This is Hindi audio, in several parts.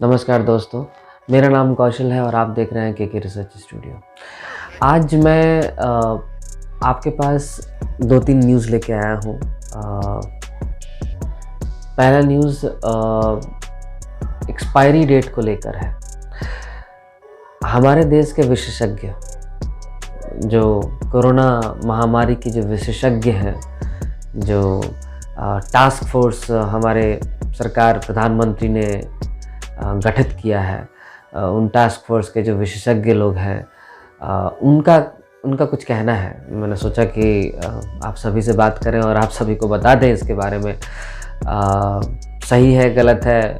नमस्कार दोस्तों, मेरा नाम कौशल है और आप देख रहे हैं केके रिसर्च स्टूडियो। आज मैं आपके पास 2-3 न्यूज़ लेके आया हूँ। पहला न्यूज़ एक्सपायरी डेट को लेकर है। हमारे देश के विशेषज्ञ, जो कोरोना महामारी के जो विशेषज्ञ हैं, जो टास्क फोर्स हमारे सरकार प्रधानमंत्री ने गठित किया है, उन टास्क फोर्स के जो विशेषज्ञ लोग हैं, उनका कुछ कहना है। मैंने सोचा कि आप सभी से बात करें और आप सभी को बता दें इसके बारे में। सही है गलत है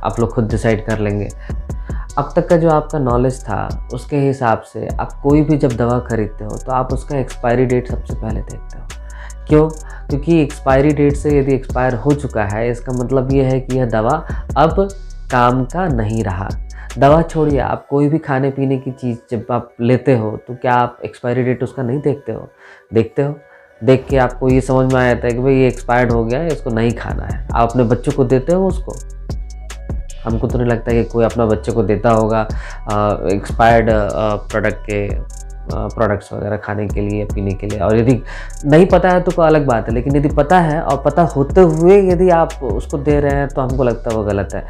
आप लोग खुद डिसाइड कर लेंगे। अब तक का जो आपका नॉलेज था उसके हिसाब से आप कोई भी जब दवा खरीदते हो तो आप उसका एक्सपायरी डेट सबसे पहले देखते हो। क्यों? क्योंकि एक्सपायरी डेट से यदि एक्सपायर हो चुका है, इसका मतलब ये है कि यह दवा अब काम का नहीं रहा। दवा छोड़िए, आप कोई भी खाने पीने की चीज़ जब आप लेते हो तो क्या आप एक्सपायरी डेट उसका नहीं देखते हो? देखते हो। देख के आपको ये समझ में आ जाता है कि भाई ये एक्सपायर्ड हो गया है, इसको नहीं खाना है। आप अपने बच्चों को देते हो उसको? हमको तो नहीं लगता कि कोई अपना बच्चे को देता होगा एक्सपायर्ड प्रोडक्ट्स वगैरह खाने के लिए, पीने के लिए। और यदि नहीं पता है तो कोई अलग बात है, लेकिन यदि पता है और पता होते हुए यदि आप उसको दे रहे हैं तो हमको लगता है वो गलत है।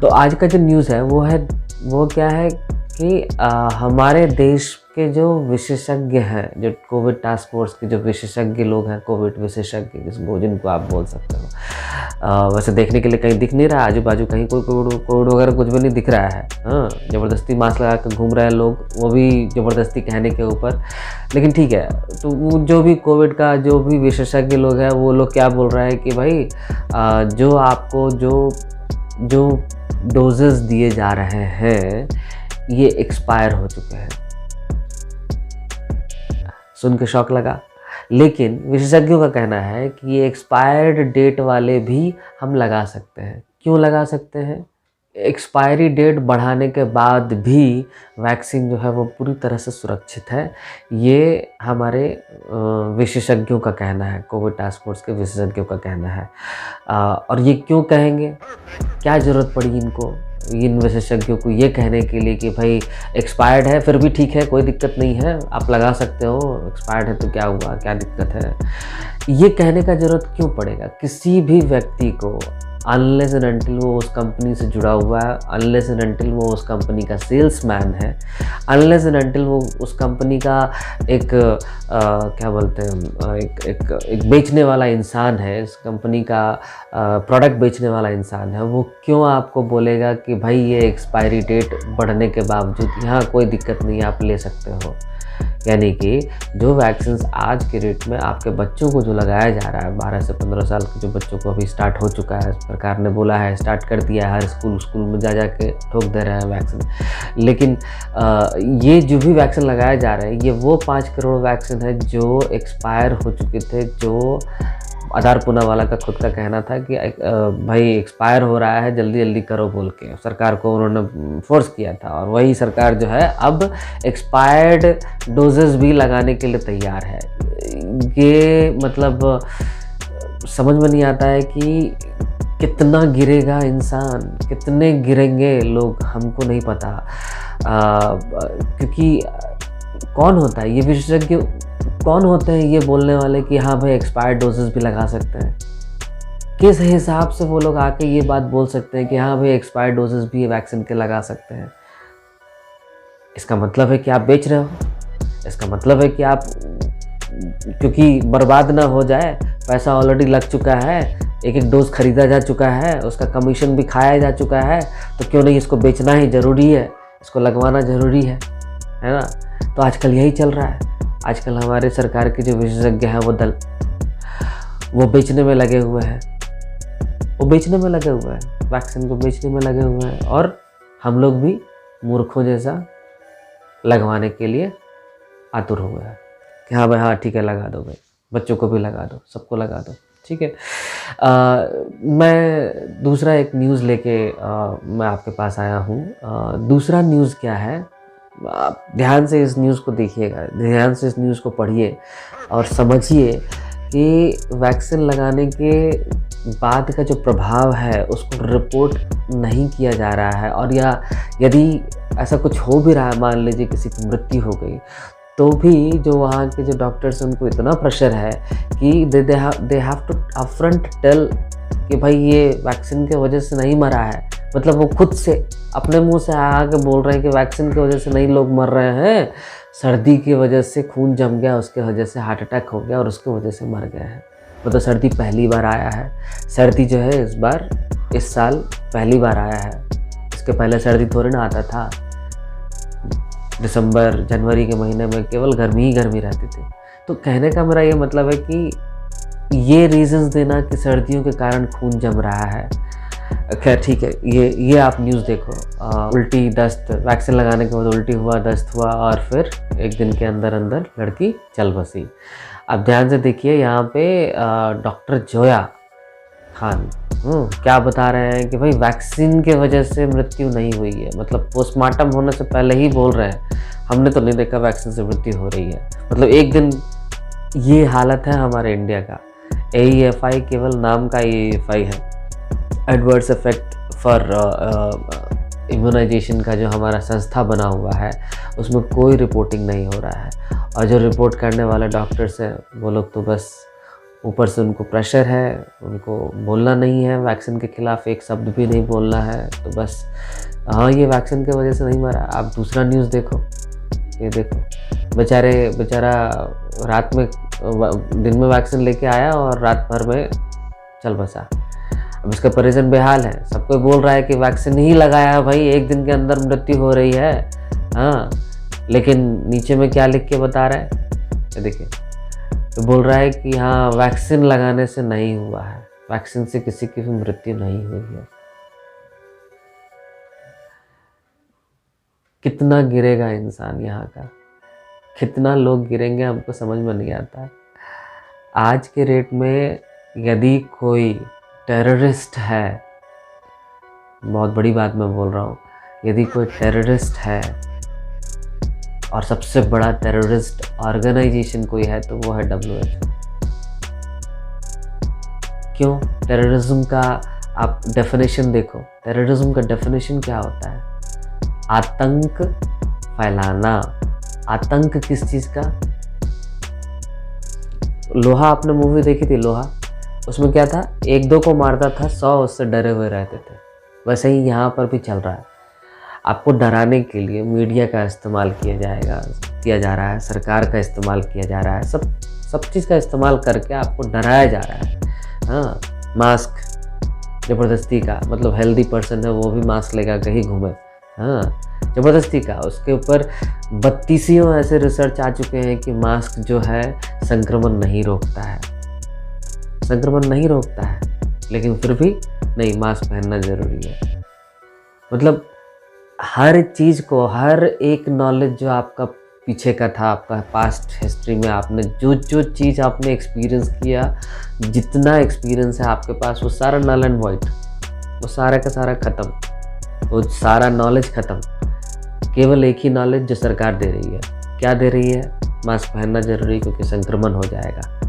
तो आज का जो न्यूज़ है वो क्या है कि हमारे देश के जो विशेषज्ञ हैं, जो कोविड टास्क फोर्स के जो विशेषज्ञ लोग हैं, कोविड विशेषज्ञ जिनको आप बोल सकते हो। वैसे देखने के लिए कहीं दिख नहीं रहा, आजू बाजू कहीं कोई कोविड वगैरह कुछ भी नहीं दिख रहा है। हाँ, ज़बरदस्ती मास्क लगा कर घूम रहे हैं लोग, वो भी ज़बरदस्ती कहने के ऊपर। लेकिन ठीक है, तो वो जो भी कोविड का जो भी विशेषज्ञ लोग हैं, वो लोग क्या बोल रहे हैं कि भाई जो आपको जो डोजेस दिए जा रहे हैं ये एक्सपायर हो चुके हैं। सुन के शौक लगा, लेकिन विशेषज्ञों का कहना है कि ये एक्सपायर्ड डेट वाले भी हम लगा सकते हैं। क्यों लगा सकते हैं? एक्सपायरी डेट बढ़ाने के बाद भी वैक्सीन जो है वो पूरी तरह से सुरक्षित है, ये हमारे विशेषज्ञों का कहना है, कोविड टास्क फोर्स के विशेषज्ञों का कहना है। और ये क्यों कहेंगे? क्या ज़रूरत पड़ी इनको, इन विशेषज्ञों को ये कहने के लिए कि भाई एक्सपायर्ड है फिर भी ठीक है, कोई दिक्कत नहीं है, आप लगा सकते हो, एक्सपायर्ड है तो क्या हुआ, क्या दिक्कत है? ये कहने का ज़रूरत क्यों पड़ेगा? किसी भी व्यक्ति को अनलेस एंड अनटिल वो उस कंपनी से जुड़ा हुआ है, अनलेस एंड अनटिल वो उस कंपनी का सेल्समैन है, अनलेस एंड अनटिल वो उस कंपनी का एक क्या बोलते हैं, एक बेचने वाला इंसान है, इस कंपनी का प्रोडक्ट बेचने वाला इंसान है, वो क्यों आपको बोलेगा कि भाई ये एक्सपायरी डेट बढ़ने के बावजूद यहाँ कोई दिक्कत नहीं है, आप ले सकते हो? यानी कि जो वैक्सीन आज के डेट में आपके बच्चों को जो लगाया जा रहा है, 12 से 15 साल के जो बच्चों को अभी स्टार्ट हो चुका है, सरकार ने बोला है, स्टार्ट कर दिया है, हर स्कूल में जा के ठोक दे रहे हैं वैक्सीन। लेकिन ये जो भी वैक्सीन लगाया जा रहा है, ये वो 5 करोड़ वैक्सीन है जो एक्सपायर हो चुके थे, जो आधार पूनावाला का खुद का कहना था कि भाई एक्सपायर हो रहा है, जल्दी जल्दी करो बोल के सरकार को उन्होंने फोर्स किया था। और वही सरकार जो है अब एक्सपायर्ड डोजेस भी लगाने के लिए तैयार है। ये मतलब समझ में नहीं आता है कि कितना गिरेगा इंसान, कितने गिरेंगे लोग, हमको नहीं पता। क्योंकि कौन होता है ये विशेषज्ञ, कौन होते हैं ये बोलने वाले कि हाँ भाई एक्सपायर्ड डोजेस भी लगा सकते हैं? किस हिसाब से वो लोग आके ये बात बोल सकते हैं कि हाँ भाई एक्सपायर्ड डोजेस भी वैक्सीन के लगा सकते हैं? इसका मतलब है कि आप बेच रहे हो, इसका मतलब है कि आप, क्योंकि बर्बाद ना हो जाए, पैसा ऑलरेडी लग चुका है, एक डोज खरीदा जा चुका है, उसका कमीशन भी खाया जा चुका है, तो क्यों नहीं इसको बेचना ही ज़रूरी है, इसको लगवाना ज़रूरी है ना? तो आजकल यही चल रहा है। आजकल हमारे सरकार के जो विशेषज्ञ हैं वो बेचने में लगे हुए हैं, वैक्सीन को बेचने में लगे हुए हैं। और हम लोग भी मूर्खों जैसा लगवाने के लिए आतुर हो गए हैं कि हाँ भाई हाँ ठीक है, लगा दो भाई, बच्चों को भी लगा दो, सबको लगा दो, ठीक है। मैं दूसरा एक न्यूज़ लेके मैं आपके पास आया हूँ। दूसरा न्यूज़ क्या है, आप ध्यान से इस न्यूज़ को देखिएगा, ध्यान से इस न्यूज़ को पढ़िए और समझिए कि वैक्सीन लगाने के बाद का जो प्रभाव है उसको रिपोर्ट नहीं किया जा रहा है, और या यदि ऐसा कुछ हो भी रहा है, मान लीजिए किसी की मृत्यु हो गई, तो भी जो वहाँ के जो डॉक्टर्स हैं उनको इतना प्रेशर है कि they have to upfront tell कि भाई ये वैक्सीन के वजह से नहीं मरा है। मतलब वो खुद से अपने मुंह से आके बोल रहे हैं कि वैक्सीन की वजह से नहीं लोग मर रहे हैं, सर्दी की वजह से खून जम गया, उसके वजह से हार्ट अटैक हो गया और उसकी वजह से मर गए हैं। मतलब सर्दी पहली बार आया है, सर्दी जो है इस साल पहली बार आया है। इसके पहले सर्दी थोड़ी ना आता था। दिसंबर जनवरी के महीने में केवल गर्मी ही गर्मी रहती थी। तो कहने का मेरा ये मतलब है कि ये रीज़न्स देना कि सर्दियों के कारण खून जम रहा है, खैर ठीक है, ये आप न्यूज़ देखो। उल्टी दस्त, वैक्सीन लगाने के बाद उल्टी हुआ, दस्त हुआ और फिर एक दिन के अंदर अंदर लड़की चल बसी। अब ध्यान से देखिए, यहाँ पे डॉक्टर जोया खान क्या बता रहे हैं कि भाई वैक्सीन के वजह से मृत्यु नहीं हुई है। मतलब पोस्टमार्टम होने से पहले ही बोल रहे हैं हमने तो नहीं देखा वैक्सीन से मृत्यु हो रही है। मतलब एक दिन ये हालत है हमारे इंडिया का। AEFI केवल नाम का AEFI है, एडवर्स इफेक्ट फॉर इम्यूनाइजेशन का जो हमारा संस्था बना हुआ है उसमें कोई रिपोर्टिंग नहीं हो रहा है। और जो रिपोर्ट करने वाले डॉक्टर्स हैं वो लोग तो बस ऊपर से उनको प्रेशर है, उनको बोलना नहीं है, वैक्सीन के खिलाफ एक शब्द भी नहीं बोलना है, तो बस हाँ ये वैक्सीन की वजह से नहीं मरा। आप दूसरा न्यूज़ देखो, ये देखो बेचारा रात में दिन में वैक्सीन लेके आया और रात भर में चल बसा। अब इसका परिजन बेहाल है, सबको बोल रहा है कि वैक्सीन ही लगाया भाई, एक दिन के अंदर मृत्यु हो रही है। हाँ, लेकिन नीचे में क्या लिख के बता रहा है, ये देखिए, तो बोल रहा है कि हाँ वैक्सीन लगाने से नहीं हुआ है, वैक्सीन से किसी की भी मृत्यु नहीं हुई है। कितना गिरेगा इंसान यहाँ का, कितना लोग गिरेंगे हमको समझ में नहीं आता। आज के रेट में यदि कोई टेररिस्ट है, बहुत बड़ी बात मैं बोल रहा हूँ, यदि कोई टेररिस्ट है और सबसे बड़ा टेररिस्ट ऑर्गेनाइजेशन कोई है तो वो है WHO। क्यों? टेररिज्म का आप डेफिनेशन देखो, टेररिज्म का डेफिनेशन क्या होता है? आतंक फैलाना। आतंक किस चीज़ का? लोहा, आपने मूवी देखी थी लोहा, उसमें क्या था, एक दो को मारता था, 100 उससे डरे हुए रहते थे। वैसे ही यहाँ पर भी चल रहा है। आपको डराने के लिए मीडिया का इस्तेमाल किया जा रहा है, सरकार का इस्तेमाल किया जा रहा है, सब चीज़ का इस्तेमाल करके आपको डराया जा रहा है। हाँ, मास्क ज़बरदस्ती का, मतलब हेल्दी पर्सन है वो भी मास्क लगा के ही घूमे, हाँ ज़बरदस्ती का। उसके ऊपर 32 ऐसे रिसर्च आ चुके हैं कि मास्क जो है संक्रमण नहीं रोकता है, संक्रमण नहीं रोकता है, लेकिन फिर भी नहीं, मास्क पहनना ज़रूरी है। मतलब हर चीज़ को, हर एक नॉलेज जो आपका पीछे का था, आपका पास्ट हिस्ट्री में आपने जो चीज़ आपने एक्सपीरियंस किया, जितना एक्सपीरियंस है आपके पास, वो सारा नल एंड वॉइड, वो सारा का सारा ख़त्म, वो सारा नॉलेज ख़त्म। केवल एक ही नॉलेज जो सरकार दे रही है, क्या दे रही है? मास्क पहनना ज़रूरी है क्योंकि संक्रमण हो जाएगा।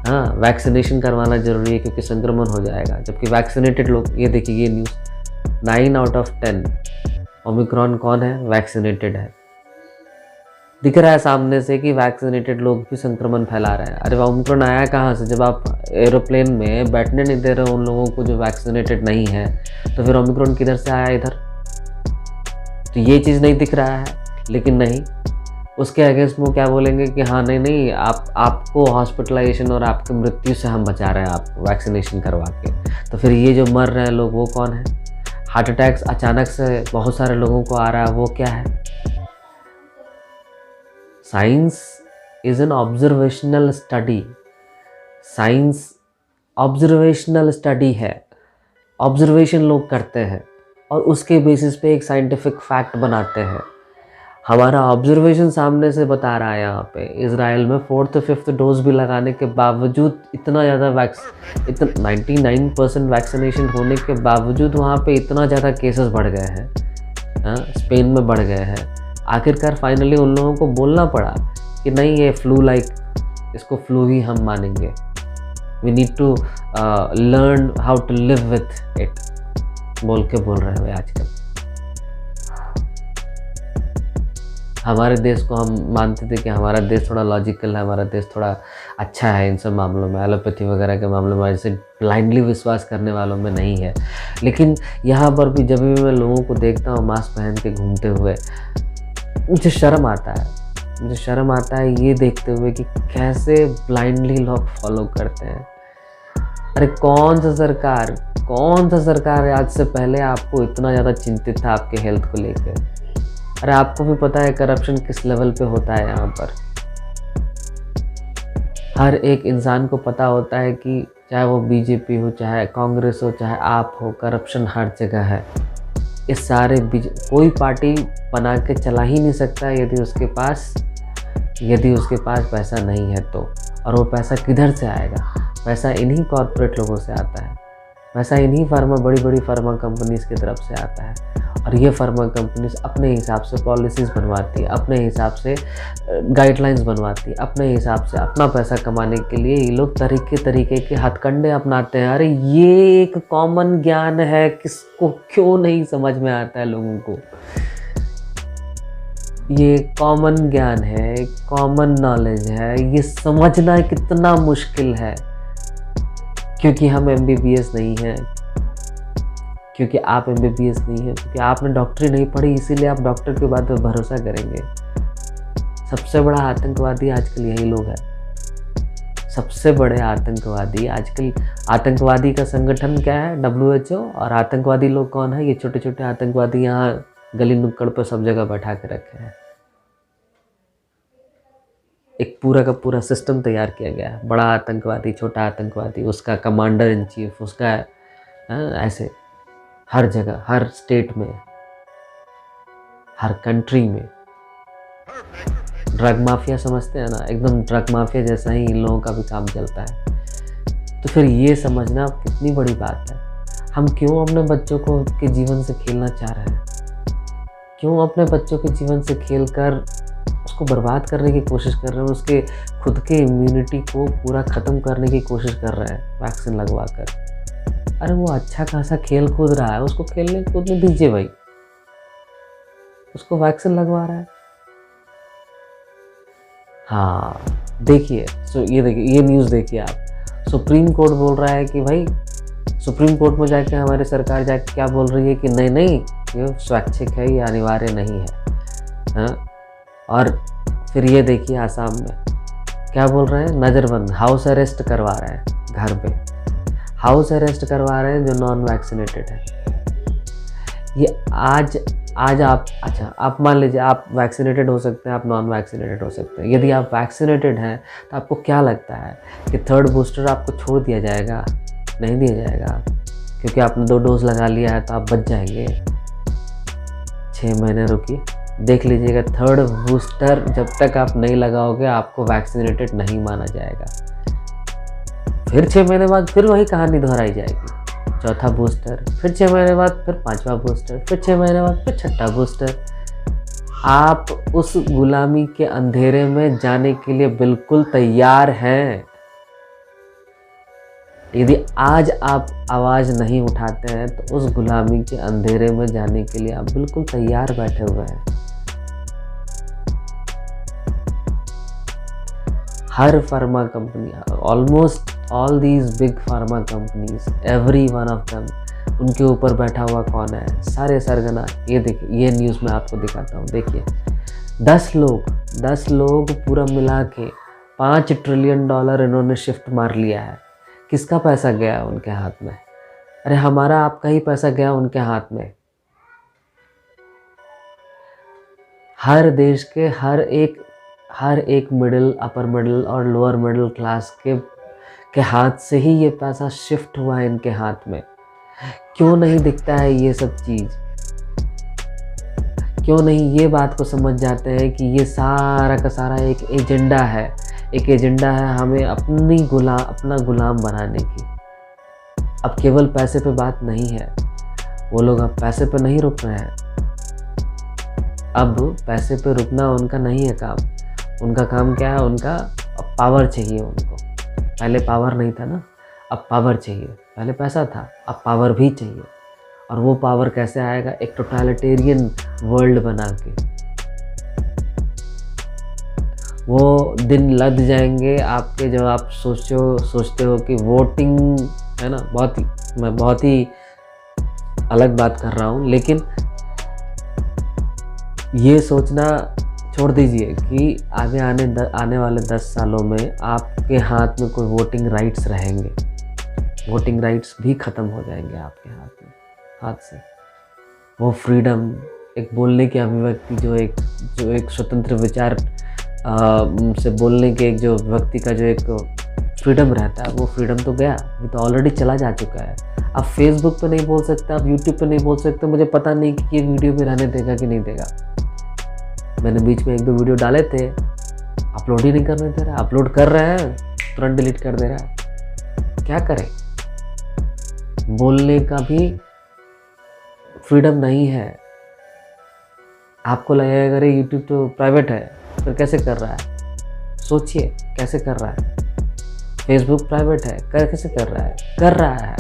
हाँ, वैक्सीनेशन करवाना ज़रूरी है क्योंकि संक्रमण हो जाएगा। जबकि वैक्सीनेटेड लोग, ये देखिए ये न्यूज़, 9 आउट ऑफ 10 ओमिक्रॉन कौन है? वैक्सीनेटेड है। दिख रहा है सामने से कि वैक्सीनेटेड लोग भी संक्रमण फैला रहे हैं। अरे ओमिक्रॉन आया कहाँ से? जब आप एरोप्लेन में बैठने नहीं दे रहे हो उन लोगों को जो वैक्सीनेटेड नहीं है, तो फिर ओमिक्रॉन किधर से आया इधर? तो ये चीज़ नहीं दिख रहा है। लेकिन नहीं, उसके अगेंस्ट वो क्या बोलेंगे कि हाँ नहीं आपको हॉस्पिटलाइजेशन और आपकी मृत्यु से हम बचा रहे हैं आपको वैक्सीनेशन करवा के। तो फिर ये जो मर रहे हैं लोग वो कौन है? हार्ट अटैक्स अचानक से बहुत सारे लोगों को आ रहा है, वो क्या है? Science is an observational study. Science observational study है, ऑब्जर्वेशन लोग करते हैं और उसके बेसिस पे एक साइंटिफिक फैक्ट बनाते हैं। हमारा ऑब्जर्वेशन सामने से बता रहा है यहाँ पे इजराइल में 4th 5th डोज भी लगाने के बावजूद इतना ज़्यादा 99% वैक्सीनेशन होने के बावजूद वहाँ पे इतना ज़्यादा केसेस बढ़ गए हैं। हाँ, स्पेन में बढ़ गए हैं। आखिरकार फाइनली उन लोगों को बोलना पड़ा कि नहीं, ये फ्लू लाइक, इसको फ्लू ही हम मानेंगे। We need to learn how to live with it बोल के बोल रहे हैं आजकल। हमारे देश को हम मानते थे कि हमारा देश थोड़ा लॉजिकल है, हमारा देश थोड़ा अच्छा है इन सब मामलों में, एलोपैथी वगैरह के मामलों में ऐसे ब्लाइंडली विश्वास करने वालों में नहीं है। लेकिन यहाँ पर भी जब भी मैं लोगों को देखता हूँ मास्क पहन के घूमते हुए, मुझे शर्म आता है। मुझे शर्म आता है ये देखते हुए कि कैसे ब्लाइंडली लोग फॉलो करते हैं। अरे कौन सा सरकार आज से पहले आपको इतना ज़्यादा चिंतित था आपके हेल्थ को लेकर? अरे आपको भी पता है करप्शन किस लेवल पे होता है यहाँ पर। हर एक इंसान को पता होता है कि चाहे वो बीजेपी हो, चाहे कांग्रेस हो, चाहे आप हो, करप्शन हर जगह है। इस सारे कोई पार्टी बना के चला ही नहीं सकता यदि उसके पास पैसा नहीं है तो। और वो पैसा किधर से आएगा? पैसा इन्हीं कॉर्पोरेट लोगों से आता है, पैसा इन्हीं बड़ी फार्मा कंपनीज की तरफ से आता है। और ये फार्मा कंपनीज अपने हिसाब से पॉलिसीज़ बनवाती है, अपने हिसाब से गाइडलाइंस बनवाती है, अपने हिसाब से अपना पैसा कमाने के लिए ये लोग तरीके के हथकंडे अपनाते हैं। अरे ये एक कॉमन ज्ञान है, किसको क्यों नहीं समझ में आता है लोगों को? ये कॉमन ज्ञान है, कॉमन नॉलेज है, ये समझना कितना मुश्किल है। क्योंकि हम MBBS नहीं हैं, क्योंकि आप MBBS नहीं हैं, क्योंकि आपने डॉक्टरी नहीं पढ़ी, इसीलिए आप डॉक्टर की बात पर भरोसा करेंगे। सबसे बड़ा आतंकवादी आजकल यही लोग हैं। सबसे बड़े आतंकवादी आजकल, आतंकवादी का संगठन क्या है? WHO। और आतंकवादी लोग कौन है? ये छोटे छोटे आतंकवादी यहाँ गली नुक्कड़ पर सब जगह बैठा के रखे हैं। एक पूरा का पूरा सिस्टम तैयार किया गया है। बड़ा आतंकवादी, छोटा आतंकवादी, उसका कमांडर इन चीफ, उसका ऐसे हर जगह, हर स्टेट में, हर कंट्री में। ड्रग माफिया समझते हैं ना, एकदम ड्रग माफिया जैसा ही इन लोगों का भी काम चलता है। तो फिर ये समझना कितनी बड़ी बात है। हम क्यों अपने बच्चों को के जीवन से खेलना चाह रहे हैं? क्यों अपने बच्चों के जीवन से खेलकर उसको बर्बाद करने की कोशिश कर रहे हैं? उसके खुद के इम्यूनिटी को पूरा ख़त्म करने की कोशिश कर रहे हैं वैक्सीन लगवा कर। अरे वो अच्छा खासा खेल कूद रहा है, उसको खेलने कूदने दीजिए भाई, उसको वैक्सीन लगवा रहा है। हाँ देखिए, ये न्यूज़ देखिए आप। सुप्रीम कोर्ट बोल रहा है कि भाई, सुप्रीम कोर्ट में जाके हमारी सरकार जाके क्या बोल रही है कि नहीं ये स्वैच्छिक है, ये अनिवार्य नहीं है। हाँ, और फिर ये देखिए आसाम में क्या बोल रहे हैं? नज़रबंद, हाउस अरेस्ट करवा रहे हैं, घर पे हाउस अरेस्ट करवा रहे हैं जो नॉन वैक्सीनेटेड है। ये आज आप मान लीजिए आप वैक्सीनेटेड हो सकते हैं, आप नॉन वैक्सीनेटेड हो सकते हैं। यदि आप वैक्सीनेटेड हैं तो आपको क्या लगता है कि थर्ड बूस्टर आपको छोड़ दिया जाएगा? नहीं दिया जाएगा, क्योंकि आपने 2 डोज लगा लिया है तो आप बच जाएंगे। 6 महीने रुकिए, देख लीजिएगा थर्ड बूस्टर जब तक आप नहीं लगाओगे आपको वैक्सीनेटेड नहीं माना जाएगा। फिर 6 महीने बाद फिर वही कहानी दोहराई जाएगी। चौथा बूस्टर, फिर 6 महीने बाद फिर 5वां बूस्टर, फिर 6 महीने बाद फिर 6ठा बूस्टर। आप उस गुलामी के अंधेरे में जाने के लिए बिल्कुल तैयार हैं। यदि आज आप आवाज़ नहीं उठाते हैं तो उस गुलामी के अंधेरे में जाने के लिए आप बिल्कुल तैयार बैठे हुए हैं। हर pharma company, almost all these big pharma companies, every one of them, उनके ऊपर बैठा हुआ कौन है? सारे सरगना। ये देखिए, ये न्यूज़ मैं आपको दिखाता हूँ। देखिए 10 लोग पूरा मिला के $5 ट्रिलियन इन्होंने शिफ्ट मार लिया है। किसका पैसा गया उनके हाथ में? अरे हमारा आपका ही पैसा गया उनके हाथ में। हर देश के हर एक मिडिल, अपर मिडिल और लोअर मिडिल क्लास के हाथ से ही ये पैसा शिफ्ट हुआ है इनके हाथ में। क्यों नहीं दिखता है ये सब चीज़? क्यों नहीं ये बात को समझ जाते हैं कि ये सारा का सारा एक एजेंडा है, हमें अपना गुलाम बनाने की। अब केवल पैसे पे बात नहीं है, वो लोग अब पैसे पे नहीं रुक रहे हैं। अब पैसे पे रुकना उनका नहीं है काम। उनका काम क्या है? उनका पावर चाहिए उनको। पहले पावर नहीं था ना, अब पावर चाहिए। पहले पैसा था, अब पावर भी चाहिए। और वो पावर कैसे आएगा? एक टोटलिटेरियन वर्ल्ड बना के। वो दिन लद जाएंगे आपके जब आप सोचते हो कि वोटिंग है ना, मैं बहुत ही अलग बात कर रहा हूँ, लेकिन ये सोचना छोड़ दीजिए कि आने वाले 10 सालों में आपके हाथ में कोई वोटिंग राइट्स रहेंगे। वोटिंग राइट्स भी ख़त्म हो जाएंगे आपके हाथ से। वो फ्रीडम, एक बोलने की अभिव्यक्ति, जो एक स्वतंत्र विचार से बोलने के एक जो व्यक्ति का जो एक फ्रीडम रहता है, वो फ्रीडम तो गया, वो तो ऑलरेडी चला जा चुका है। आप फेसबुक पे नहीं बोल सकते, आप यूट्यूब पे नहीं बोल सकते। मुझे पता नहीं कि ये वीडियो भी रहने देगा कि नहीं देगा। मैंने बीच में 1-2 वीडियो डाले थे, अपलोड ही नहीं करने दे रहा। अपलोड कर रहे हैं, तुरंत डिलीट कर दे रहा है। क्या करें? बोलने का भी फ्रीडम नहीं है। आपको लगेगा अरे यूट्यूब तो प्राइवेट है, फिर कैसे कर रहा है? सोचिए कैसे कर रहा है। फेसबुक प्राइवेट है, कैसे कर रहा है? कर रहा है।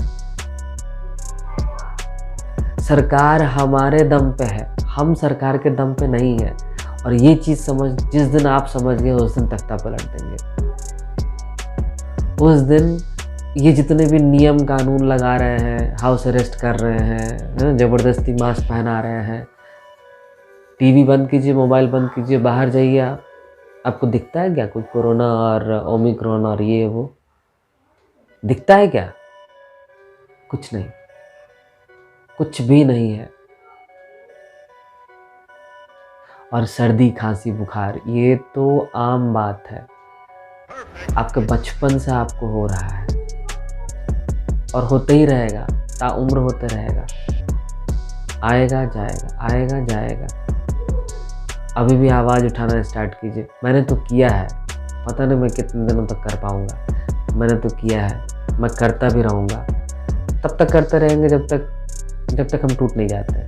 सरकार हमारे दम पे है, हम सरकार के दम पे नहीं है। और ये चीज़ जिस दिन आप समझ गए, उस दिन तख्ता पलट देंगे। उस दिन ये जितने भी नियम कानून लगा रहे हैं, हाउस अरेस्ट कर रहे हैं, ज़बरदस्ती मास्क पहना रहे हैं, टीवी बंद कीजिए, मोबाइल बंद कीजिए, बाहर जाइए, आपको दिखता है क्या कुछ कोरोना और ओमिक्रॉन और ये वो दिखता है क्या? कुछ नहीं, कुछ भी नहीं है। और सर्दी खांसी बुखार ये तो आम बात है, आपके बचपन से आपको हो रहा है और होते ही रहेगा, ताउम्र होते रहेगा। आएगा जाएगा, आएगा जाएगा। अभी भी आवाज़ उठाना स्टार्ट कीजिए। मैंने तो किया है, पता नहीं मैं कितने दिनों तक कर पाऊँगा। मैंने तो किया है, मैं करता भी रहूँगा। तब तक करते रहेंगे जब तक हम टूट नहीं जाते।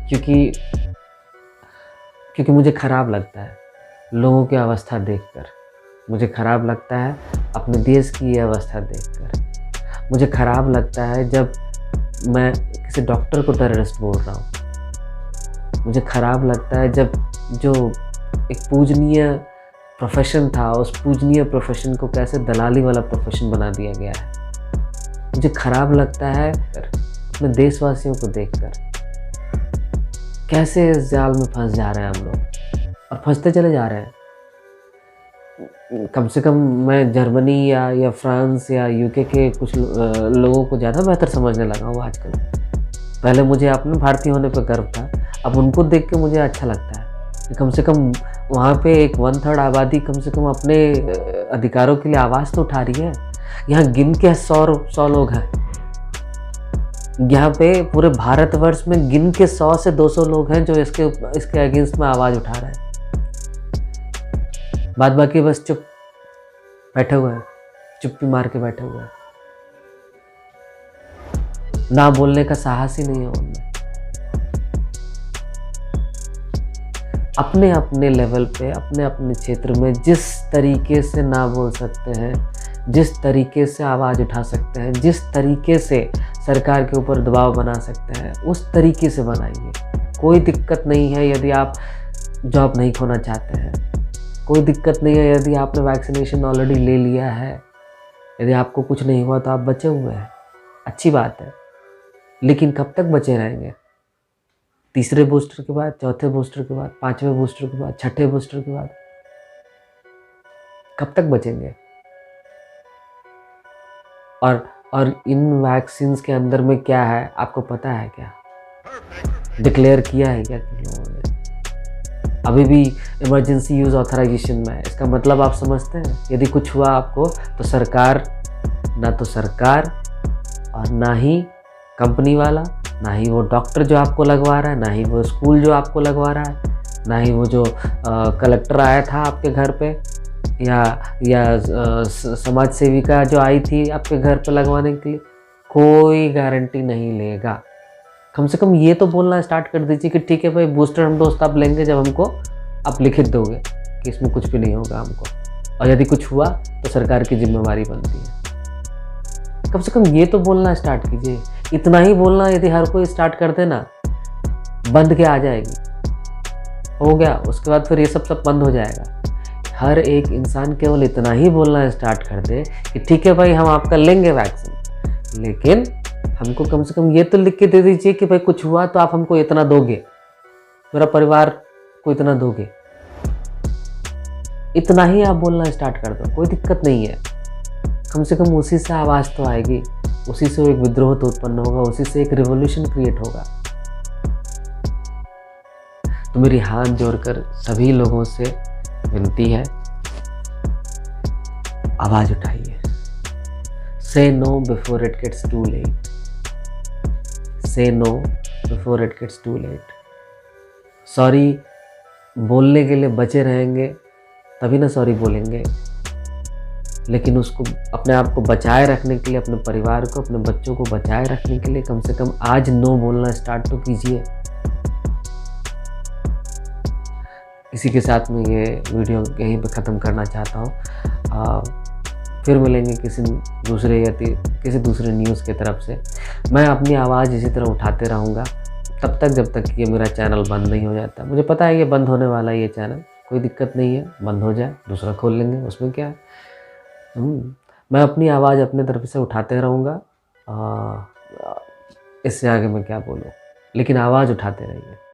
क्योंकि मुझे ख़राब लगता है लोगों की अवस्था देखकर। मुझे ख़राब लगता है अपने देश की ये अवस्था देखकर। मुझे ख़राब लगता है जब मैं किसी डॉक्टर को टेररिस्ट बोल रहा हूँ। मुझे ख़राब लगता है जब जो एक पूजनीय प्रोफेशन था, उस पूजनीय प्रोफेशन को कैसे दलाली वाला प्रोफेशन बना दिया गया है। मुझे ख़राब लगता है अपने देशवासियों को देखकर कैसे इस जाल में फंस जा रहे हैं हम लोग, और फंसते चले जा रहे हैं। कम से कम मैं जर्मनी या फ्रांस या यूके के कुछ लोगों को ज़्यादा बेहतर समझने लगा हूँ आजकल। पहले मुझे अपने भारतीय होने पर गर्व था, अब उनको देख के मुझे अच्छा लगता है कि कम से कम वहाँ पे एक 1/3 आबादी कम से कम अपने अधिकारों के लिए आवाज़ तो उठा रही है। यहाँ गिन के 100 लोग हैं। यहाँ पे पूरे भारतवर्ष में गिन के 100 से 200 लोग हैं जो इसके अगेंस्ट में आवाज़ उठा रहे हैं। बाद बाकी बस चुप बैठे हुए हैं, चुप्पी मार के बैठे हुए हैं। ना बोलने का साहस ही नहीं है उनमें। अपने अपने लेवल पे, अपने अपने क्षेत्र में जिस तरीके से ना बोल सकते हैं, जिस तरीके से आवाज़ उठा सकते हैं, जिस तरीके से सरकार के ऊपर दबाव बना सकते हैं, उस तरीके से बनाइए। कोई दिक्कत नहीं है यदि आप जॉब नहीं खोना चाहते हैं। कोई दिक्कत नहीं है यदि आपने वैक्सीनेशन ऑलरेडी ले लिया है। यदि आपको कुछ नहीं हुआ तो आप बचे हुए हैं, अच्छी बात है। लेकिन कब तक बचे रहेंगे? तीसरे बूस्टर के बाद, चौथे बूस्टर के बाद, 5वें बूस्टर के बाद, 6ठे बूस्टर के बाद कब तक बचेंगे? और इन वैक्सीन्स के अंदर में क्या है आपको पता है क्या? डिक्लेयर किया है क्या कि लोगों ने? अभी भी इमरजेंसी यूज़ ऑथराइजेशन में है। इसका मतलब आप समझते हैं? यदि कुछ हुआ आपको तो सरकार, ना तो सरकार और ना ही कंपनी वाला, ना ही वो डॉक्टर जो आपको लगवा रहा है, ना ही वो स्कूल जो आपको लगवा रहा है, ना ही वो जो कलेक्टर आया था आपके घर पे, या समाज सेविका जो आई थी आपके घर पे लगवाने के लिए, कोई गारंटी नहीं लेगा। कम से कम ये तो बोलना स्टार्ट कर दीजिए कि ठीक है भाई, बूस्टर हम डोज तब लेंगे जब हमको आप लिखित दोगे कि इसमें कुछ भी नहीं होगा हमको, और यदि कुछ हुआ तो सरकार की जिम्मेवारी बनती है। कम से कम ये तो बोलना स्टार्ट कीजिए। इतना ही बोलना यदि हर कोई स्टार्ट कर दे ना, बंद क्या आ जाएगी, हो गया, उसके बाद फिर ये सब बंद हो जाएगा। हर एक इंसान केवल इतना ही बोलना स्टार्ट कर दे कि ठीक है भाई, हम आपका लेंगे वैक्सीन, लेकिन हमको कम से कम ये तो लिख के दे दीजिए कि भाई कुछ हुआ तो आप हमको इतना दोगे, मेरा परिवार को इतना दोगे। इतना ही आप बोलना स्टार्ट कर दो, कोई दिक्कत नहीं है। कम से कम उसी से आवाज़ तो आएगी, उसी से एक विद्रोह तो उत्पन्न होगा, उसी से एक रिवॉल्यूशन क्रिएट होगा। तो मेरी हाथ जोड़कर सभी लोगों से विनती है, आवाज़ उठाइए। Say no before it gets too late. Say no before it gets too late. Sorry बोलने के लिए बचे रहेंगे तभी ना सॉरी बोलेंगे, लेकिन उसको अपने आप को बचाए रखने के लिए, अपने परिवार को, अपने बच्चों को बचाए रखने के लिए कम से कम आज नो बोलना स्टार्ट तो कीजिए। इसी के साथ मैं ये वीडियो यहीं पे ख़त्म करना चाहता हूँ। फिर मिलेंगे किसी दूसरे न्यूज़ की तरफ से। मैं अपनी आवाज़ इसी तरह उठाते रहूँगा तब तक जब तक ये मेरा चैनल बंद नहीं हो जाता। मुझे पता है ये बंद होने वाला है, ये चैनल, कोई दिक्कत नहीं है, बंद हो जाए दूसरा खोल लेंगे, उसमें क्या है। मैं अपनी आवाज़ अपने तरफ से उठाते रहूँगा। इससे आगे मैं क्या बोलूँ, लेकिन आवाज़ उठाते रहिए।